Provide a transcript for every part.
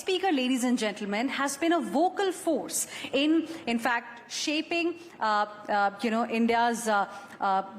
speaker, ladies and gentlemen, has been a vocal force in fact, shaping, India's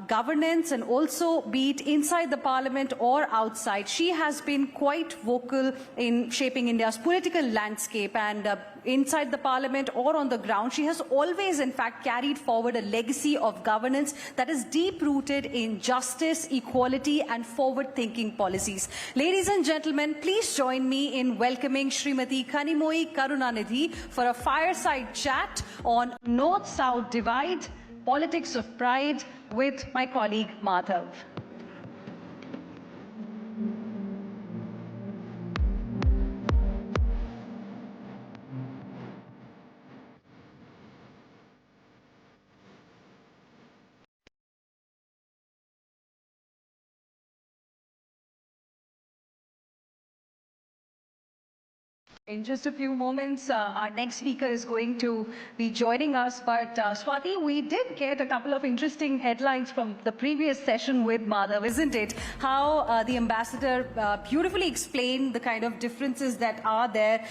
governance, and also be it inside the parliament or outside. She has been quite vocal in shaping India's political landscape, and inside the parliament or on the ground, she has always, in fact, carried forward a legacy of governance that is deep-rooted in justice, equality, and forward-thinking policies. Ladies and gentlemen, please join me in welcoming Srimati Kanimozhi Karunanidhi for a fireside chat on North-South Divide, Politics of Pride, with my colleague Madhav. In just a few moments, our next speaker is going to be joining us. But Swati, we did get a couple of interesting headlines from the previous session with Madhav, isn't it? How the ambassador beautifully explained the kind of differences that are there,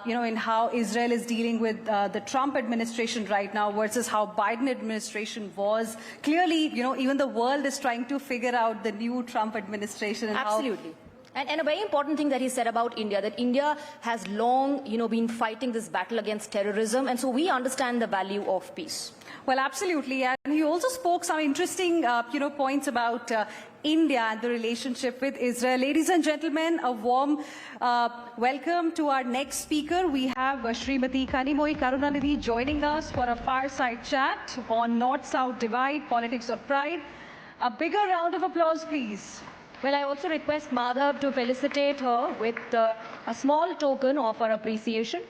in how Israel is dealing with the Trump administration right now versus how Biden administration was. Clearly, even the world is trying to figure out the new Trump administration. And absolutely. And a very important thing that he said about India, that India has long, been fighting this battle against terrorism, and so we understand the value of peace. Well, absolutely, and he also spoke some interesting, points about India and the relationship with Israel. Ladies and gentlemen, a warm welcome to our next speaker. We have Srimati Kanimozhi Karunanidhi joining us for a fireside chat on North-South Divide, Politics of Pride. A bigger round of applause, please. Well, I also request Madhav to felicitate her with a small token of our appreciation.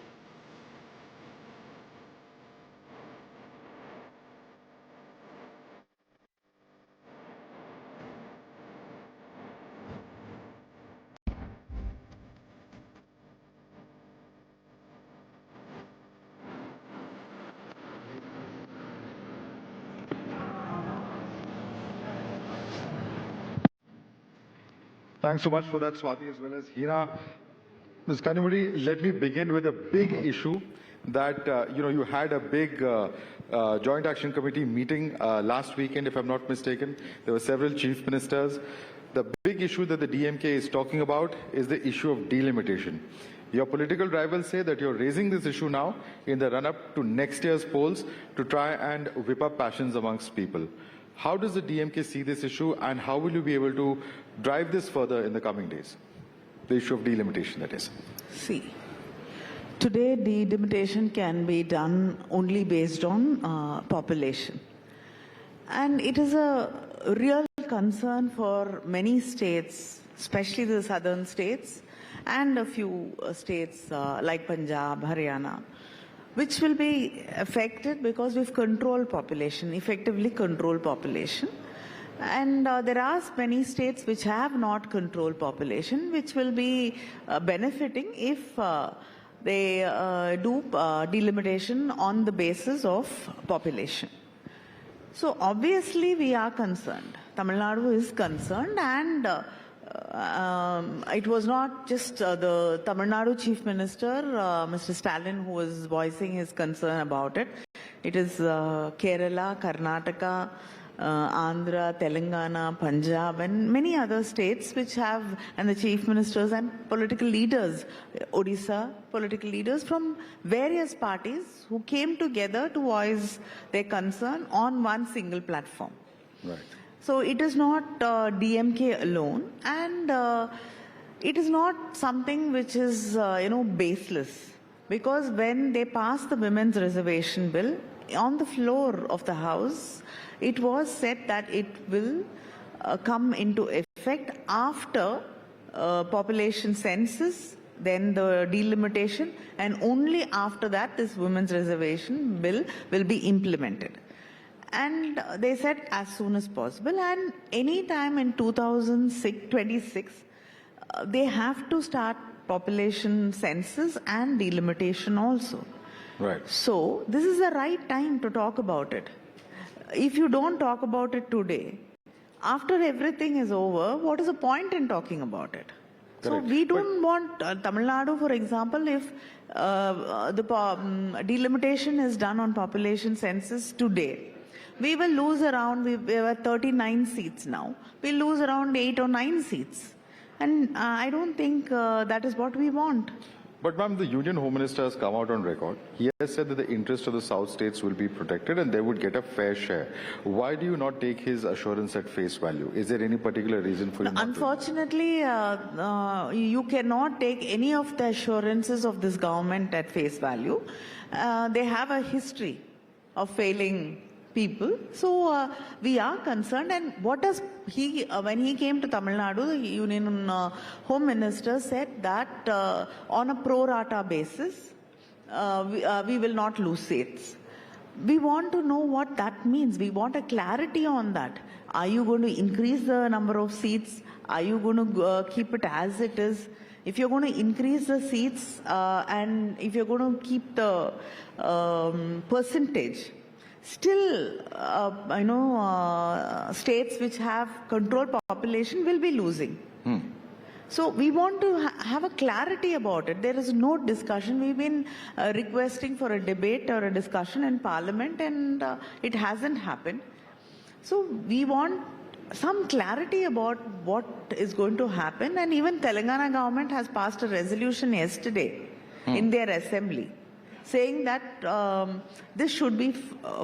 Thanks so much for that, Swati, as well as Hina. Ms. Kanimozhi, let me begin with a big issue that, you had a big Joint Action Committee meeting last weekend, if I'm not mistaken. There were several chief ministers. The big issue that the DMK is talking about is the issue of delimitation. Your political rivals say that you're raising this issue now in the run-up to next year's polls to try and whip up passions amongst people. How does the DMK see this issue, and how will you be able to drive this further in the coming days? The issue of delimitation, that is. See, today delimitation can be done only based on population. And it is a real concern for many states, especially the southern states, and a few states like Punjab, Haryana, which will be affected because we've controlled population, effectively controlled population. And there are many states which have not controlled population, which will be benefiting if they do delimitation on the basis of population. So obviously we are concerned. Tamil Nadu is concerned, and it was not just the Tamil Nadu Chief Minister, Mr. Stalin, who was voicing his concern about it. It is Kerala, Karnataka, Andhra, Telangana, Punjab, and many other states which have, and the chief ministers and political leaders, Odisha, political leaders from various parties who came together to voice their concern on one single platform. Right. So it is not DMK alone, and it is not something which is, baseless. Because when they passed the Women's Reservation Bill, on the floor of the House, it was said that it will come into effect after population census, then the delimitation, and only after that this Women's Reservation Bill will be implemented. And they said as soon as possible, and any time in 2026, they have to start population census and delimitation also. Right. So this is the right time to talk about it. If you don't talk about it today, after everything is over, what is the point in talking about it? So we don't want Tamil Nadu, for example, if delimitation is done on population census today, we will lose around, we have 39 seats now, we'll lose around 8 or 9 seats. And I don't think that is what we want. But ma'am, the Union Home Minister has come out on record. He has said that the interests of the South states will be protected and they would get a fair share. Why do you not take his assurance at face value? Is there any particular reason for you not to? Unfortunately, you cannot take any of the assurances of this government at face value. They have a history of failing people. So we are concerned. And what does he, when he came to Tamil Nadu, the Union Home Minister said that on a pro rata basis, we will not lose seats. We want to know what that means. We want a clarity on that. Are you going to increase the number of seats? Are you going to keep it as it is? If you're going to increase the seats and if you're going to keep the percentage, still, states which have controlled population will be losing. So we want to have a clarity about it. There is no discussion. We've been requesting for a debate or a discussion in Parliament and it hasn't happened. So we want some clarity about what is going to happen. And even Telangana government has passed a resolution yesterday in their assembly, saying that this should be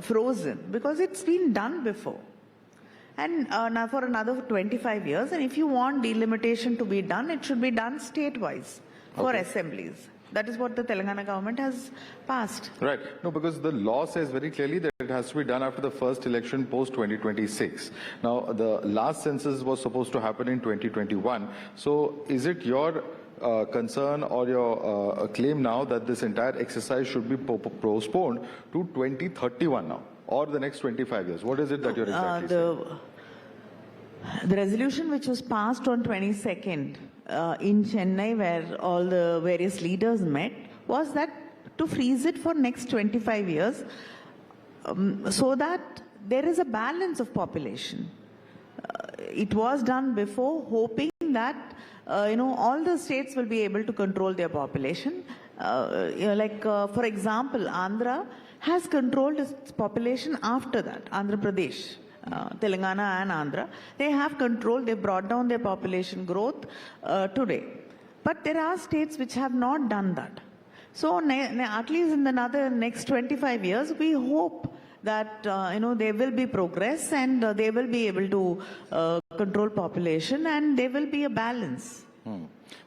frozen because it's been done before. And now for another 25 years. And if you want delimitation to be done, it should be done state-wise for assemblies. That is what the Telangana government has passed. Right. No, because the law says very clearly that it has to be done after the first election post 2026. Now, the last census was supposed to happen in 2021. So is it your concern or your claim now that this entire exercise should be postponed to 2031 now or the next 25 years? What is it that you're exactly saying? The resolution which was passed on 22nd in Chennai, where all the various leaders met, was that to freeze it for next 25 years so that there is a balance of population. It was done before, hoping that all the states will be able to control their population. For example, Andhra has controlled its population after that. Andhra Pradesh, Telangana and Andhra, they have controlled, they brought down their population growth today. But there are states which have not done that. So at least in the next 25 years, we hope that there will be progress and they will be able to control population and there will be a balance.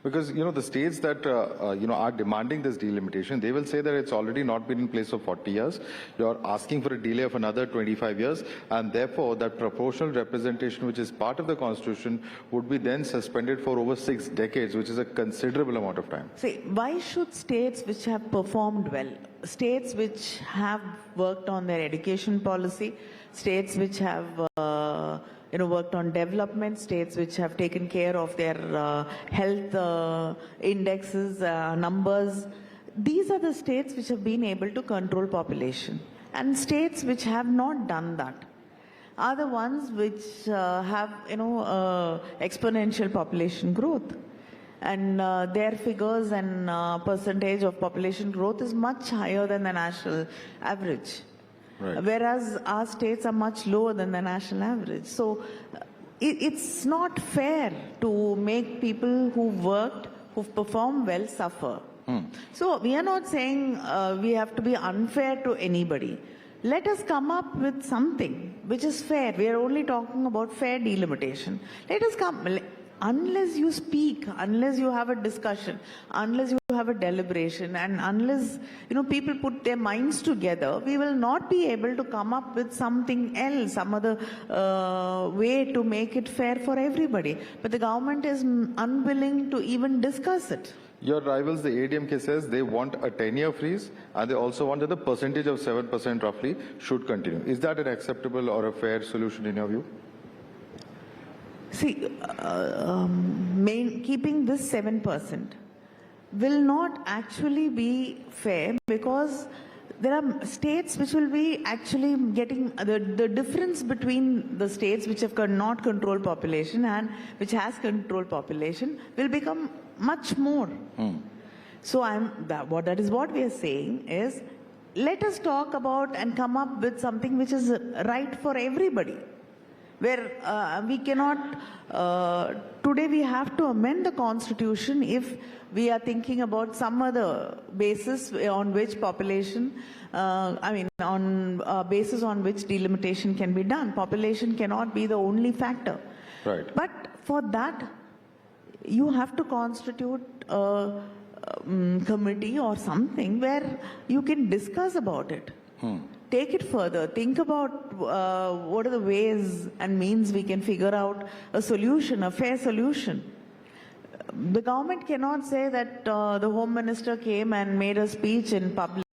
Because, the states that, are demanding this delimitation, they will say that it's already not been in place for 40 years. You're asking for a delay of another 25 years. And therefore, that proportional representation, which is part of the Constitution, would be then suspended for over 6 decades, which is a considerable amount of time. See, why should states which have performed well, states which have worked on their education policy, states which have worked on development, states which have taken care of their health indexes, numbers. These are the states which have been able to control population. And states which have not done that are the ones which have, exponential population growth. And their figures and percentage of population growth is much higher than the national average. Right. Whereas our states are much lower than the national average. So it's not fair to make people who've worked, who've performed well, suffer. So we are not saying we have to be unfair to anybody. Let us come up with something which is fair. We are only talking about fair delimitation. Let us come. Unless you speak, unless you have a discussion, unless you have a deliberation, and unless people put their minds together, we will not be able to come up with something else, some other way to make it fair for everybody. But the government is unwilling to even discuss it. Your rivals, the ADMK, says they want a 10-year freeze and they also want that the percentage of 7% roughly should continue. Is that an acceptable or a fair solution in your view? See, keeping this 7% will not actually be fair because there are states which will be actually getting the difference between the states which have not controlled population and which has controlled population will become much more. So that is what we are saying is, let us talk about and come up with something which is right for everybody. Where we cannot, today we have to amend the constitution if we are thinking about some other basis on which population, on basis on which delimitation can be done. Population cannot be the only factor. Right. But for that, you have to constitute a committee or something where you can discuss about it. Take it further. Think about what are the ways and means we can figure out a solution, a fair solution. The government cannot say that the Home Minister came and made a speech in public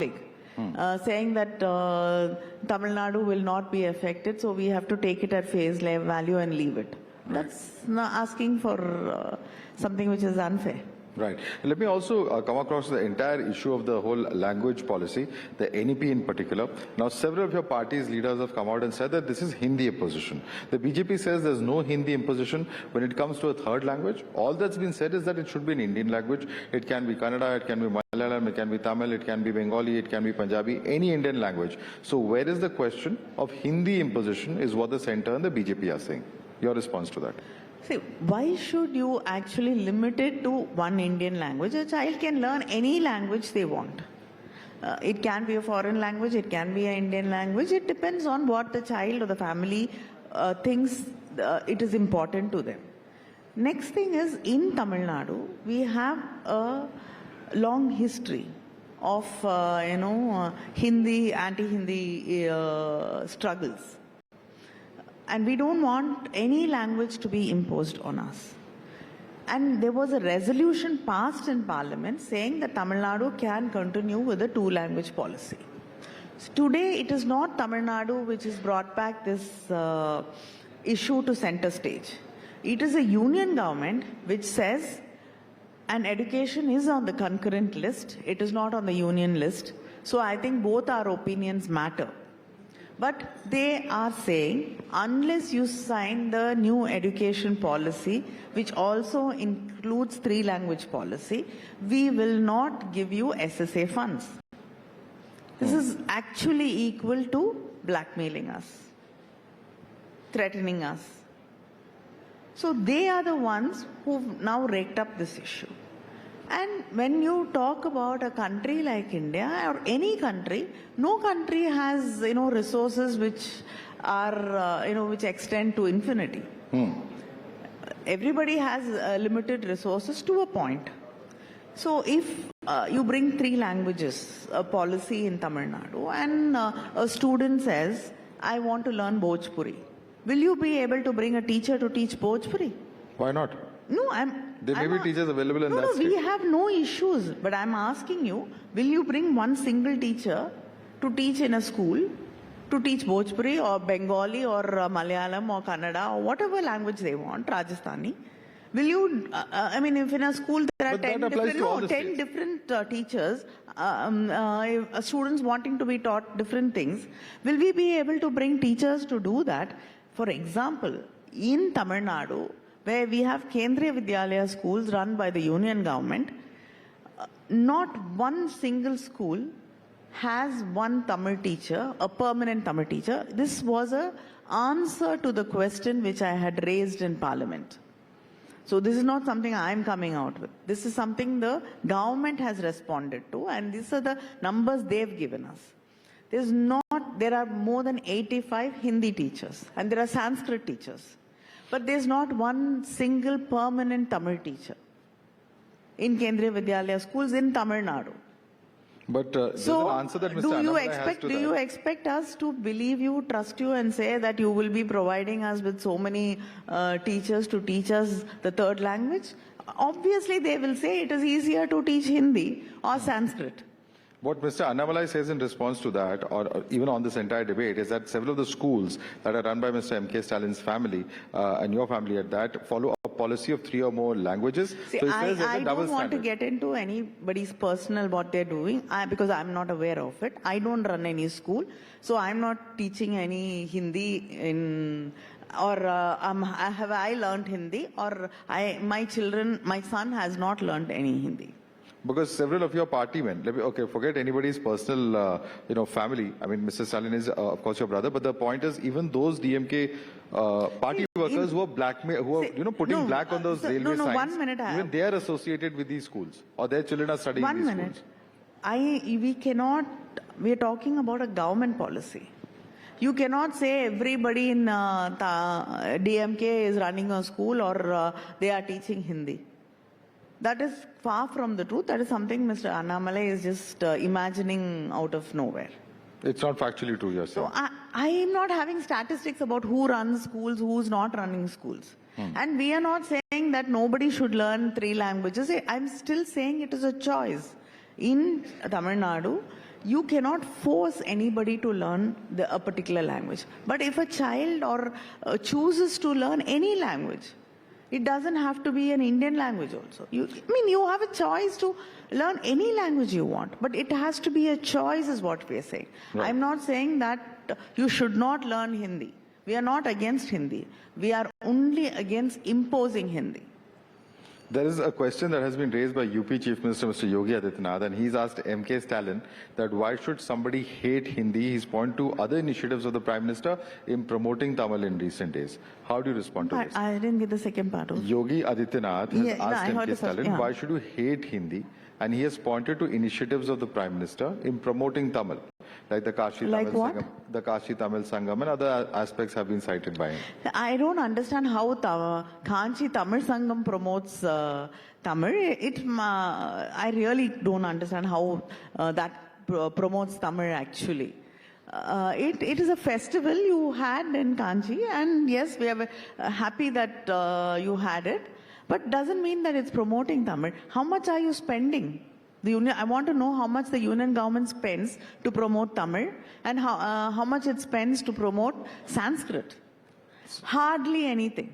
saying that Tamil Nadu will not be affected, so we have to take it at face value and leave it. That's not asking for something which is unfair. Right. Let me also come across the entire issue of the whole language policy, the NEP in particular. Now, several of your party's leaders have come out and said that this is Hindi imposition. The BJP says there's no Hindi imposition when it comes to a third language. All that's been said is that it should be an Indian language. It can be Kannada, it can be Malayalam, it can be Tamil, it can be Bengali, it can be Punjabi, any Indian language. So where is the question of Hindi imposition is what the centre and the BJP are saying. Your response to that? See, why should you actually limit it to one Indian language? A child can learn any language they want. It can be a foreign language, it can be an Indian language. It depends on what the child or the family thinks it is important to them. Next thing is, in Tamil Nadu, we have a long history of, Hindi, anti-Hindi struggles. And we don't want any language to be imposed on us. And there was a resolution passed in Parliament saying that Tamil Nadu can continue with the two-language policy. So today, it is not Tamil Nadu which has brought back this issue to center stage. It is a union government which says, and education is on the concurrent list, it is not on the union list. So I think both our opinions matter. But they are saying, unless you sign the new education policy, which also includes three-language policy, we will not give you SSA funds. This is actually equal to blackmailing us, threatening us. So they are the ones who've now raked up this issue. And when you talk about a country like India or any country, no country has, resources which are, which extend to infinity. Everybody has limited resources to a point. So if you bring three languages, a policy in Tamil Nadu, and a student says, I want to learn Bhojpuri, will you be able to bring a teacher to teach Bhojpuri? Why not? No, There may be teachers available in that No, state. we have no issues. But I'm asking you, will you bring one single teacher to teach in a school, to teach Bhojpuri or Bengali or Malayalam or Kannada or whatever language they want, Rajasthani? Will you, if in a school there are 10 different teachers, students wanting to be taught different things, will we be able to bring teachers to do that? For example, in Tamil Nadu, where we have Kendriya Vidyalaya schools run by the union government, not one single school has one Tamil teacher, a permanent Tamil teacher. This was an answer to the question which I had raised in Parliament. So this is not something I'm coming out with. This is something the government has responded to, and these are the numbers they've given us. There are more than 85 Hindi teachers, and there are Sanskrit teachers. But there's not one single permanent Tamil teacher in Kendriya Vidyalaya schools in Tamil Nadu. But there's an answer that Mr. Annamalai has to that. Do you expect us to believe you, trust you, and say that you will be providing us with so many teachers to teach us the third language? Obviously, they will say it is easier to teach Hindi or Sanskrit. What Mr. Annamalai says in response to that, or even on this entire debate, is that several of the schools that are run by Mr. M.K. Stalin's family, and your family at that, follow a policy of 3 or more languages. See, so I don't want to get into anybody's personal what they're doing, because I'm not aware of it. I don't run any school, so I'm not teaching any Hindi or have I learned Hindi, or my son has not learned any Hindi. Because several of your party men, okay, forget anybody's personal, family. I mean, Mr. Stalin is, of course, your brother. But the point is, even those DMK party workers who are putting black on those railway signs, 1 minute, even they are associated with these schools, or their children are studying in these schools. We are talking about a government policy. You cannot say everybody in DMK is running a school or they are teaching Hindi. That is far from the truth. That is something Mr. Annamalai is just imagining out of nowhere. It's not factually true, you're saying. So I am not having statistics about who runs schools, who's not running schools. And we are not saying that nobody should learn 3 languages. I'm still saying it is a choice. In Tamil Nadu, you cannot force anybody to learn a particular language. But if a child chooses to learn any language, it doesn't have to be an Indian language also. You have a choice to learn any language you want, but it has to be a choice is what we are saying. Right. I'm not saying that you should not learn Hindi. We are not against Hindi. We are only against imposing Hindi. There is a question that has been raised by UP Chief Minister Mr. Yogi Adityanath, and he's asked MK Stalin that why should somebody hate Hindi? He's pointed to other initiatives of the Prime Minister in promoting Tamil in recent days. How do you respond to this? I didn't get the second part of it. Yogi Adityanath has asked MK Stalin, why should you hate Hindi? And he has pointed to initiatives of the Prime Minister in promoting Tamil, like the Kashi Tamil Sangam, the Kashi Tamil Sangam, and other aspects have been cited by him. I don't understand how Kanchi Tamil Sangam promotes Tamil. I really don't understand how that promotes Tamil actually. It is a festival you had in Kanchi, and yes, we are happy that you had it. But doesn't mean that it's promoting Tamil. How much are you spending? I want to know how much the union government spends to promote Tamil and how much it spends to promote Sanskrit. Hardly anything.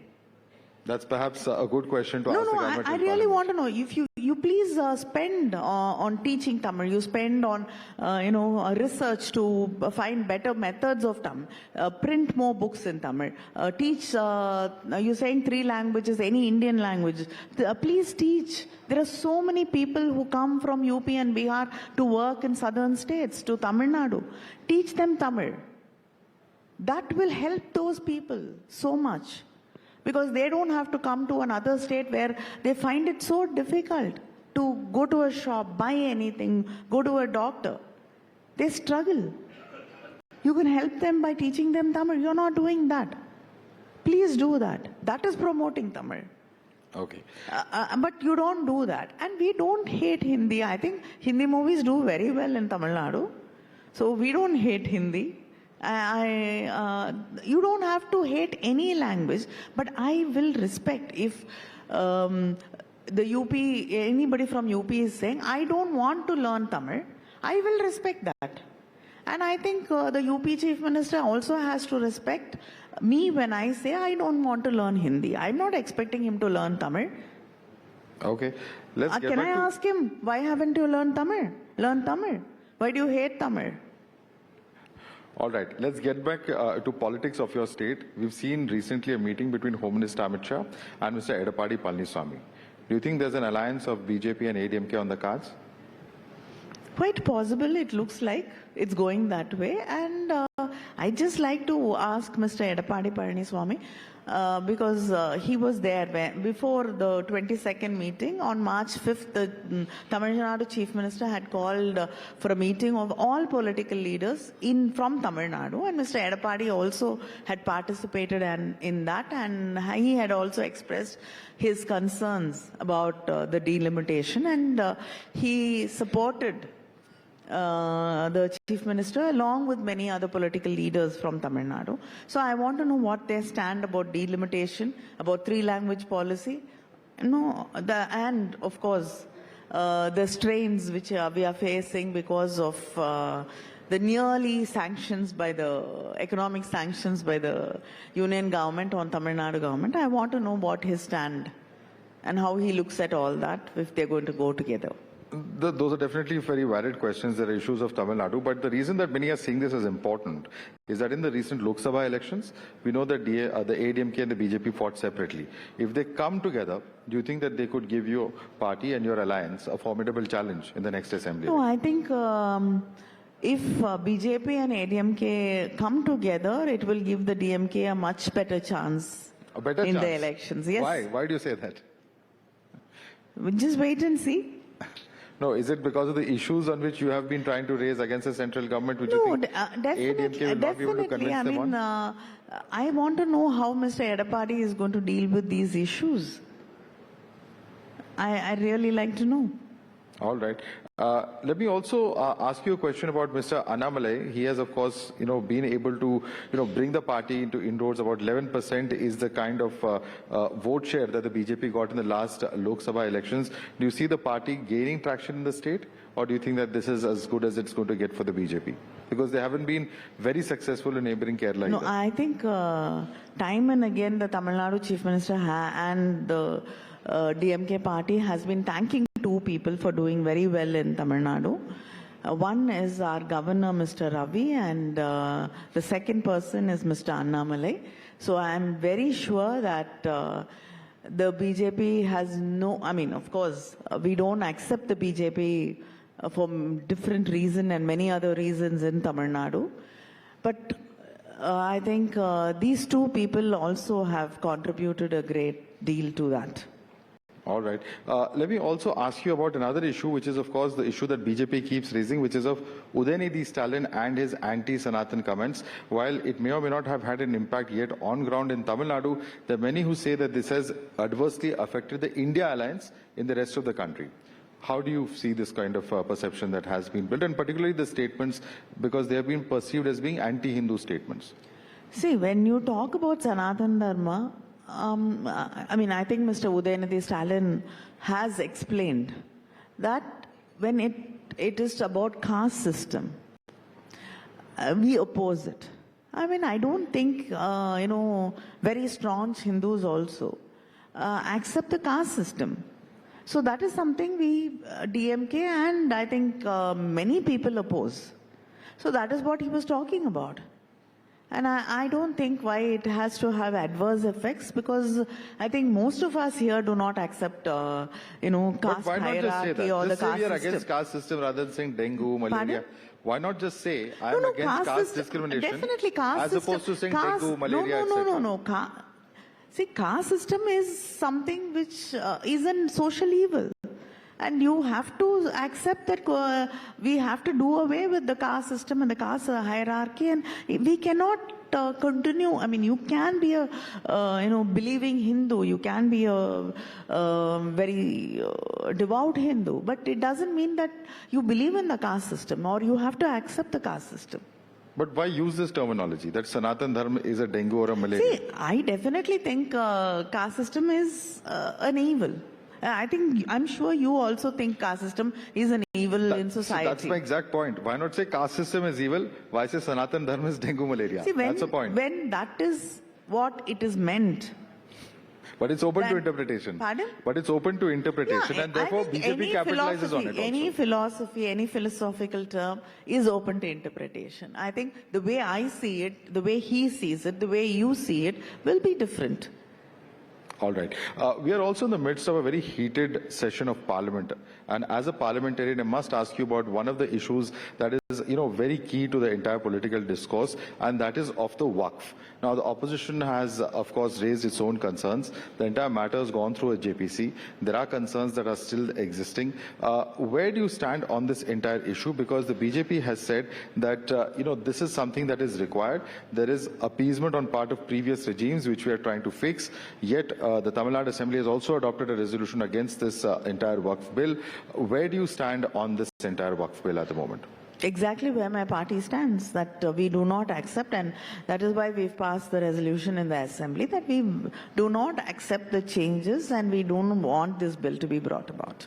That's perhaps a good question to ask the government. I really want to know. If you please spend on teaching Tamil, you spend on research to find better methods of Tamil, print more books in Tamil, teach. You're saying 3 languages, any Indian language. Please teach. There are so many people who come from UP and Bihar to work in southern states, to Tamil Nadu. Teach them Tamil. That will help those people so much. Because they don't have to come to another state where they find it so difficult to go to a shop, buy anything, go to a doctor. They struggle. You can help them by teaching them Tamil. You're not doing that. Please do that. That is promoting Tamil. Okay. But you don't do that. And we don't hate Hindi. I think Hindi movies do very well in Tamil Nadu. So we don't hate Hindi. You don't have to hate any language, but I will respect if the UP, anybody from UP is saying, I don't want to learn Tamil, I will respect that. And I think the UP Chief Minister also has to respect me when I say I don't want to learn Hindi. I'm not expecting him to learn Tamil. Okay. Let's get Can back I ask him, why haven't you learned Tamil? Learn Tamil. Why do you hate Tamil? All right, let's get back to politics of your state. We've seen recently a meeting between Home Minister Amit Shah and Mr. Edapadi Palaniswamy. Do you think there's an alliance of BJP and ADMK on the cards? Quite possible, it looks like it's going that way. And I'd just like to ask Mr. Edapadi Palaniswamy, because he was there before the 22nd meeting. On March 5th, the Tamil Nadu Chief Minister had called for a meeting of all political leaders from Tamil Nadu, and Mr. Edapadi also had participated in that, and he had also expressed his concerns about the delimitation, and he supported the Chief Minister along with many other political leaders from Tamil Nadu. So I want to know what they stand about delimitation, about 3-language policy, and of course the strains which we are facing because of the nearly sanctions by the economic sanctions by the union government on Tamil Nadu government. I want to know what his stand and how he looks at all that if they're going to go together. Those are definitely very valid questions. There are issues of Tamil Nadu, but the reason that many are seeing this as important is that in the recent Lok Sabha elections, we know that the ADMK and the BJP fought separately. If they come together, do you think that they could give your party and your alliance a formidable challenge in the next assembly? No, I think if BJP and ADMK come together, it will give the DMK a much better chance A better in chance? the elections. Yes. Why? Why do you say that? We'll just wait and see. No, is it because of the issues on which you have been trying to raise against the central government, which No, you think ADMK will not be able to convince I them mean, on? I want to know how Mr. Edapadi is going to deal with these issues. I really like to know. All right. Let me also ask you a question about Mr. Annamalai. He has, of course, been able to, bring the party into inroads. About 11% is the kind of vote share that the BJP got in the last Lok Sabha elections. Do you see the party gaining traction in the state, or do you think that this is as good as it's going to get for the BJP? Because they haven't been very successful in neighboring Kerala No, either. I think time and again the Tamil Nadu Chief Minister and the DMK party has been thanking two people for doing very well in Tamil Nadu. One is our governor, Mr. Ravi, and the second person is Mr. Annamalai. So I am very sure that the BJP has no, I mean, of course, we don't accept the BJP for different reasons and many other reasons in Tamil Nadu. But I think these two people also have contributed a great deal to that. All right. Let me also ask you about another issue, which is, of course, the issue that BJP keeps raising, which is of Udayanidhi Stalin and his anti-Sanatan comments. While it may or may not have had an impact yet on ground in Tamil Nadu, there are many who say that this has adversely affected the India alliance in the rest of the country. How do you see this kind of perception that has been built, and particularly the statements, because they have been perceived as being anti-Hindu statements? See, when you talk about Sanatan Dharma, I mean, I think Mr. Udayanidhi Stalin has explained that when it is about caste system, we oppose it. I mean, I don't think, very staunch Hindus also accept the caste system. So that is something we, DMK and I think many people oppose. So that is what he was talking about. And I don't think why it has to have adverse effects, because I think most of us here do not accept, caste hierarchy or the caste system. Just say we are against caste system rather than saying dengue, malaria. Pardon? Why not just say I am against caste discrimination, definitely caste as opposed to saying dengue, malaria, etc.? No. See, caste system is something which is a social evil. And you have to accept that we have to do away with the caste system and the caste hierarchy, and we cannot continue. I mean, you can be a believing Hindu, you can be a very devout Hindu, but it doesn't mean that you believe in the caste system or you have to accept the caste system. But why use this terminology that Sanatan Dharma is a dengue or a malaria? See, I definitely think caste system is an evil. I'm sure you also think caste system is an evil in society. That's my exact point. Why not say caste system is evil? Why say Sanatan Dharma is dengue, malaria? See, that's the point. When that is what it is meant. But it's open to interpretation. Pardon? But it's open to interpretation, Yeah, and therefore BJP capitalizes on it also. Any philosophy, any philosophical term is open to interpretation. I think the way I see it, the way he sees it, the way you see it will be different. All right. We are also in the midst of a very heated session of Parliament. And as a parliamentarian, I must ask you about one of the issues that is, very key to the entire political discourse, and that is of the Waqf. Now, the opposition has, of course, raised its own concerns. The entire matter has gone through a JPC. There are concerns that are still existing. Where do you stand on this entire issue? Because the BJP has said that, this is something that is required. There is appeasement on part of previous regimes, which we are trying to fix. Yet, the Tamil Nadu Assembly has also adopted a resolution against this entire Waqf bill. Where do you stand on this entire Waqf bill at the moment? Exactly where my party stands, that we do not accept, and that is why we've passed the resolution in the Assembly, that we do not accept the changes and we don't want this bill to be brought about.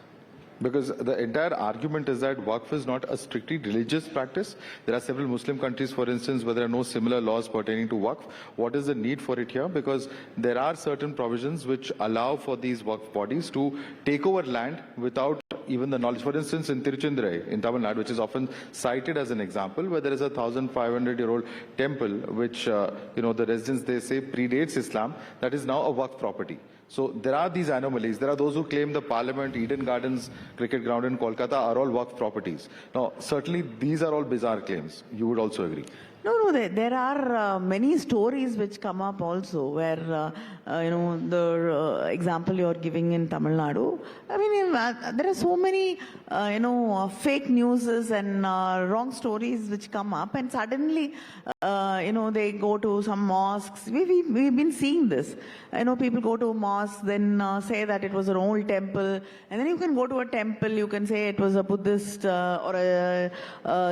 Because the entire argument is that Waqf is not a strictly religious practice. There are several Muslim countries, for instance, where there are no similar laws pertaining to Waqf. What is the need for it here? Because there are certain provisions which allow for these Waqf bodies to take over land without even the knowledge. For instance, in Tiruchendurai, in Tamil Nadu, which is often cited as an example, where there is a 1,500-year-old temple, which, the residents, they say predates Islam, that is now a Waqf property. So there are these anomalies. There are those who claim the Parliament, Eden Gardens, cricket ground in Kolkata are all Waqf properties. Now, certainly these are all bizarre claims. You would also agree. No, there are many stories which come up also where, the example you're giving in Tamil Nadu. I mean, there are so many, fake newses and wrong stories which come up, and suddenly, they go to some mosques. We've been seeing this. People go to a mosque, then say that it was an old temple, and then you can go to a temple, you can say it was a Buddhist or a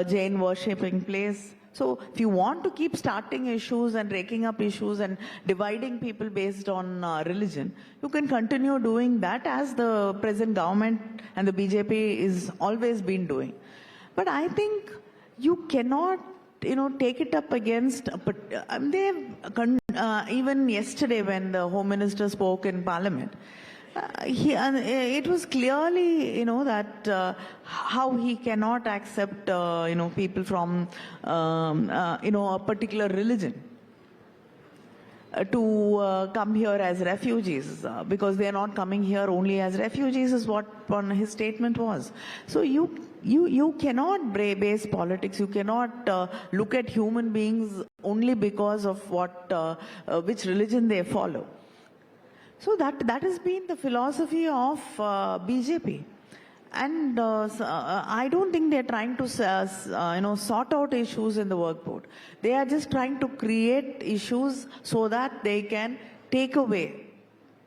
Jain worshipping place. So if you want to keep starting issues and raking up issues and dividing people based on religion, you can continue doing that as the present government and the BJP is always been doing. But I think you cannot, take it up against, even yesterday when the Home Minister spoke in Parliament, it was clearly, that how he cannot accept, people from, a particular religion to come here as refugees, because they are not coming here only as refugees, is what his statement was. So you cannot base politics. You cannot look at human beings only because of which religion they follow. So that has been the philosophy of BJP. And I don't think they're trying to, sort out issues in the work board. They are just trying to create issues so that they can take away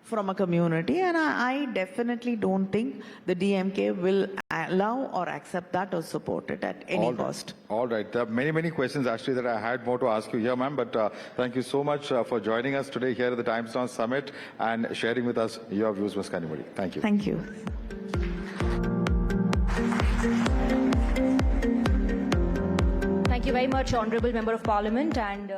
from a community. And I definitely don't think the DMK will allow or accept that or support it at any cost. All right. There are many questions actually that I had more to ask you here, ma'am. But thank you so much for joining us today here at the Times Now Summit and sharing with us your views, Ms. Kanimozhi. Thank you. Thank you. Thank you very much, Honourable Member of Parliament. And